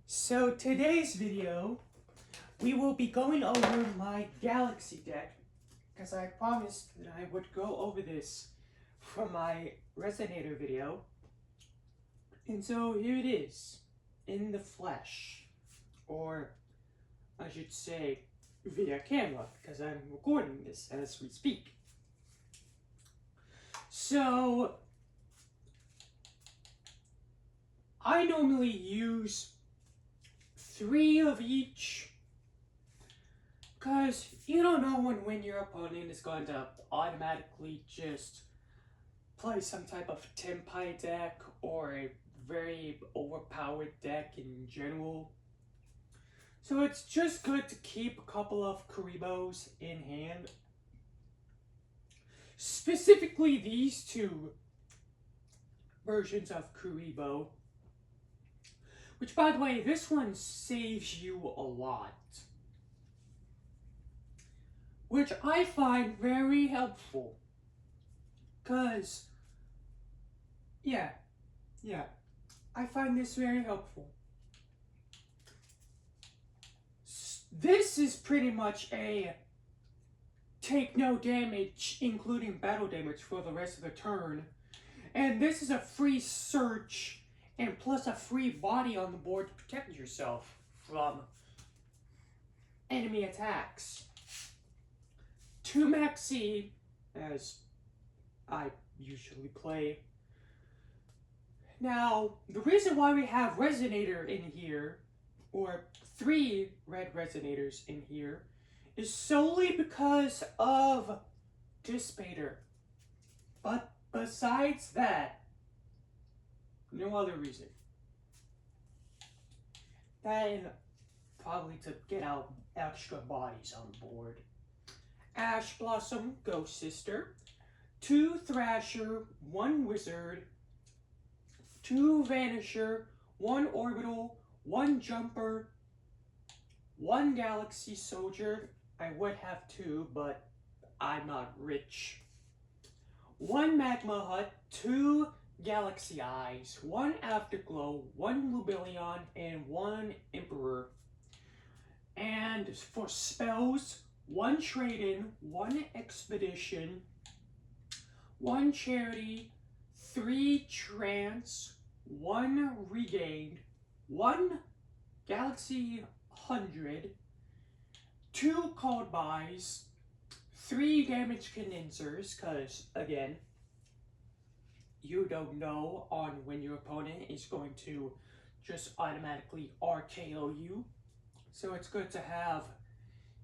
So today's video, we will be going over my Galaxy deck, because I promised that I would go over this from my Resonator video. And so here it is, in the flesh, or I should say via camera, because I'm recording this as we speak. So, I normally use 3 of each, because you don't know when your opponent is going to automatically just play some type of Tempai deck or a very overpowered deck in general. So it's just good to keep a couple of Karibos in hand. Specifically these two versions of Karibo. Which, by the way, this one saves you a lot. Which I find very helpful. Because, yeah, I find this very helpful. This is pretty much a take no damage, including battle damage, for the rest of the turn. And this is a free search and plus a free body on the board to protect yourself from enemy attacks. 2 Maxi, as I usually play. Now, the reason why we have Resonator in here, or 3 red Resonators in here, is solely because of Dissipator. But besides that, no other reason. And probably to get out extra bodies on board. Ash Blossom, Ghost Sister, 2 Thrasher, 1 Wizard, 2 Vanisher, 1 Orbital, 1 Jumper, 1 Galaxy Soldier. I would have 2, but I'm not rich. 1 Magma Hut, 2 Galaxy Eyes, 1 Afterglow, 1 Lubellion, and 1 Emperor. And for spells, 1 Trade-in, 1 Expedition, 1 Charity, 3 Trance, 1 Regained, 1 Galaxy 100, 2 Cold Buys, 3 Damage Condensers, because, again, you don't know on when your opponent is going to just automatically RKO you. So it's good to have,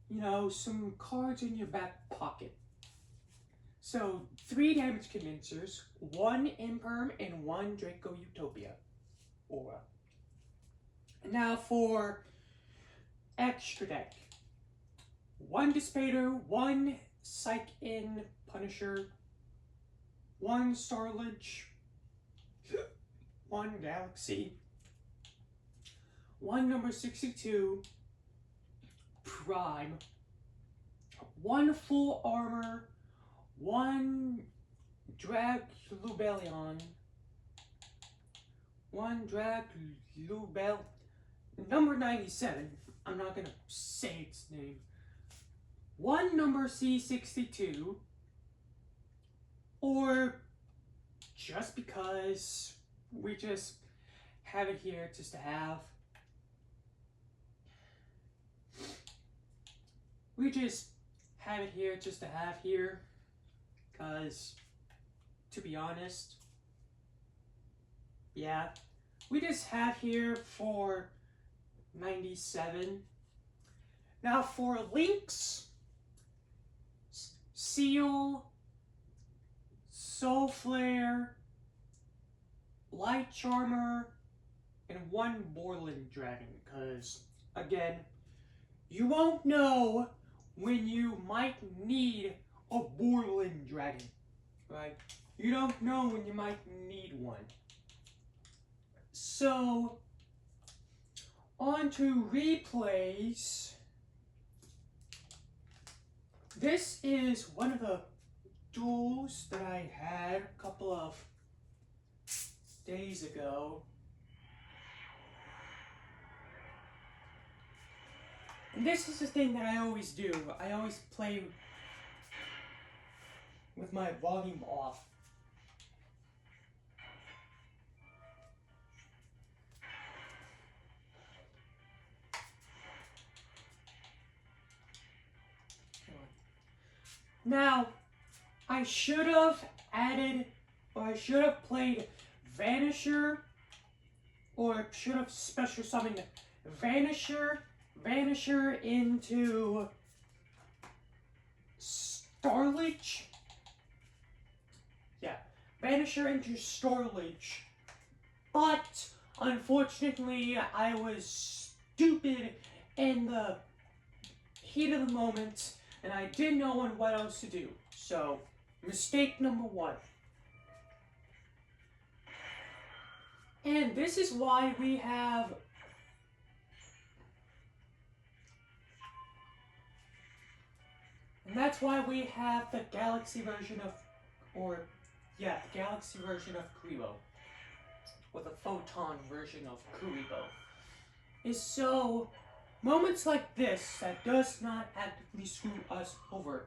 you know, some cards in your back pocket. So 3 Damage Condensers, 1 Imperm, and 1 Draco Utopia aura. Now for extra deck. 1 Dissipator, 1 Psych-In Punisher, 1 Starledge, 1 Galaxy, 1 number 62, Prime, 1 Full Armor, 1 Drag Lubellion, 1 Drag Lubel, number 97, I'm not gonna say its name, 1 number C62, or just because we just have it here just to have. We just have it here just to have here, because, to be honest, yeah, we just have here for 97. Now for links, Seal, Soul Flare, Light Charmer, and 1 Borland Dragon, because, again, you won't know when you might need a Borland Dragon, right? You don't know when you might need one. So, on to replays. This is one of the duels that I had a couple of days ago. And this is the thing that I always do. I always play with my volume off. Now, I should have added, or I should have played Vanisher, or should have special summoned Vanisher into Starlich. Yeah, Vanisher into Starlich. But, unfortunately, I was stupid in the heat of the moment, and I didn't know what else to do. So, mistake number one. And this is why we have that's why we have the Galaxy version of, the Galaxy version of Kuribo, or the Photon version of Kuribo, is so moments like this that does not actively screw us over.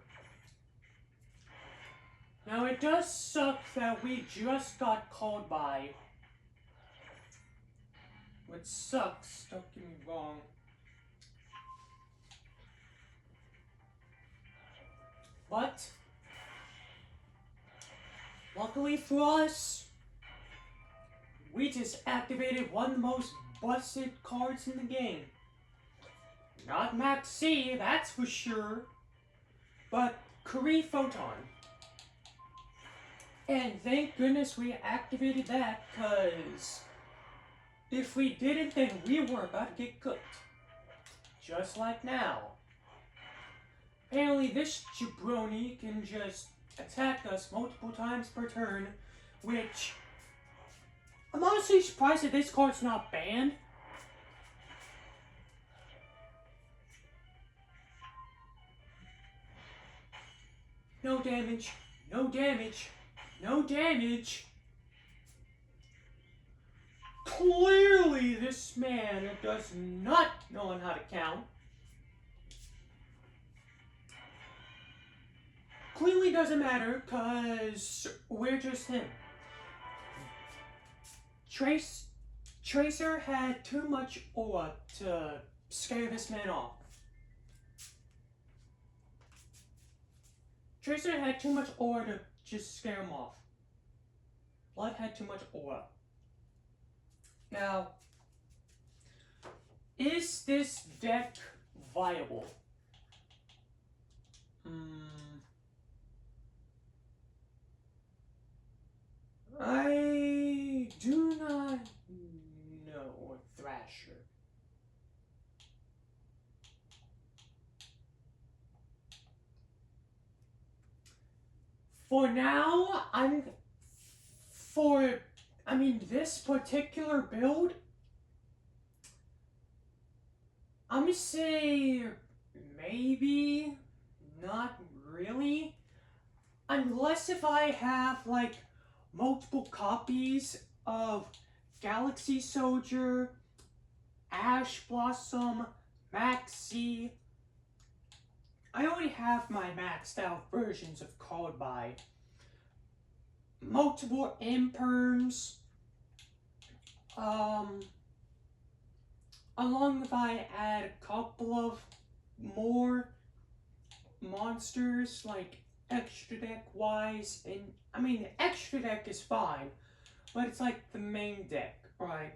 Now it does suck that we just got called by, which sucks, don't get me wrong. But, luckily for us, we just activated one of the most busted cards in the game. Not Max C, that's for sure, but Kuri Photon. And thank goodness we activated that, because if we didn't, then we were about to get cooked. Just like now. Apparently this jabroni can just attack us multiple times per turn, which I'm honestly surprised that this card's not banned. No damage, no damage, no damage. Clearly this man does not know how to count. Clearly doesn't matter, because we're just him. Tracer had too much aura to scare this man off. Tracer had too much aura to just scare him off. Blood had too much aura. Now, is this deck viable? I do not know, Thrasher. For now, this particular build, I'm gonna say maybe, not really. Unless if I have, like, multiple copies of Galaxy Soldier, Ash Blossom, Maxi. I already have my maxed out versions of Called By. Multiple Imperms. Along with I add a couple of more monsters, like extra deck wise, and the extra deck is fine, but it's like the main deck, right?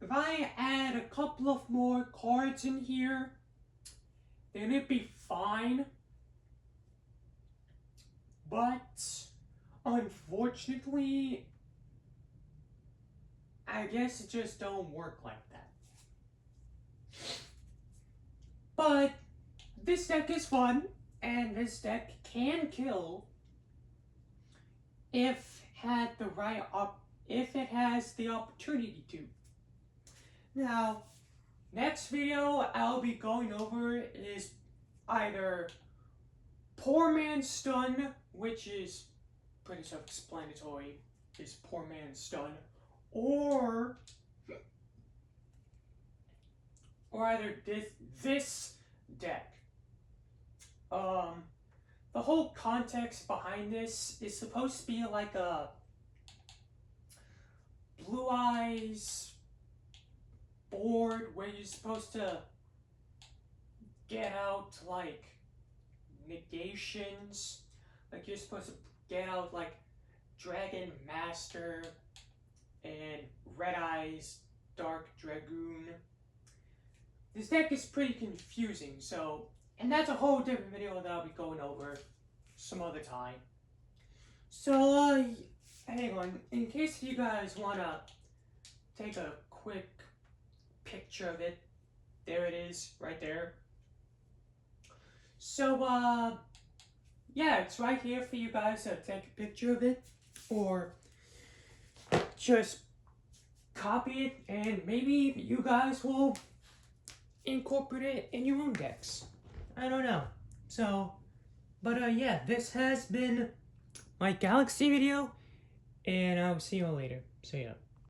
If I add a couple of more cards in here, then it'd be fine. But unfortunately, I guess it just don't work like that. But this deck is fun, and this deck can kill if it has the opportunity to. Now, next video I'll be going over is either Poor Man's Stun, which is pretty self-explanatory, is Poor Man's Stun, or either this deck. The whole context behind this is supposed to be like a Blue Eyes board where you're supposed to get out like negations. Like you're supposed to get out like Dragon Master and Red Eyes Dark Dragoon. This deck is pretty confusing, so, and that's a whole different video that I'll be going over some other time. So, hang on, in case you guys want to take a quick picture of it, there it is, right there. So, yeah, it's right here for you guys to take a picture of it, or just copy it, and maybe you guys will incorporate it in your own decks. I don't know. So, but yeah, this has been my Galaxy video, and I'll see you all later. So yeah.